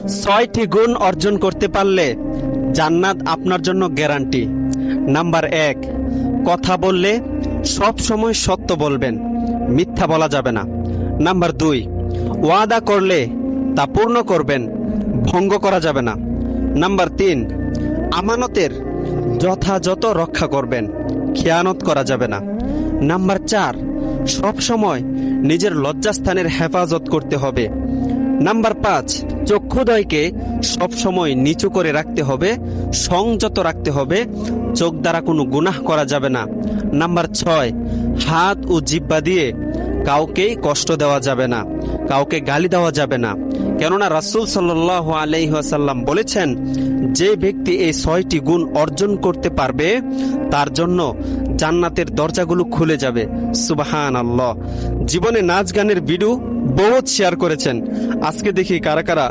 6টি গুণ অর্জন করতে পারলে জান্নাত আপনার জন্য গ্যারান্টি। নাম্বার 1, কথা বললে সব সময় সত্য বলবেন, মিথ্যা বলা যাবে না। নাম্বার 2, ওয়াদা করলে তা পূর্ণ করবেন, ভঙ্গ করা যাবে না। নাম্বার 3, আমানতের যথাযথ রক্ষা করবেন, খেয়ানত করা যাবে না। নাম্বার 4, সব সময় নিজের লজ্জাস্থানের হেফাজত করতে হবে। নাম্বার 5, চক্ষুদ্বয়কে সবসময় নিচু করে রাখতে হবে, সংযত রাখতে হবে, চোখ দ্বারা কোনো গুনাহ করা যাবে না। নাম্বার 6, হাত ও জিহ্বা দিয়ে কাউকেই কষ্ট দেওয়া যাবে না, কাউকে গালি দেওয়া যাবে না। কেননা রাসূল সাল্লাল্লাহু আলাইহি ওয়াসাল্লাম বলেছেন, যে ব্যক্তি এই 6টি গুণ অর্জন করতে পারবে তার জন্য জান্নাতের দরজাগুলো খুলে যাবে। সুবহানাল্লাহ। জীবনে নাচ গানের ভিডিও বহুত শেয়ার করেছেন, আজকে দেখি কারা কারা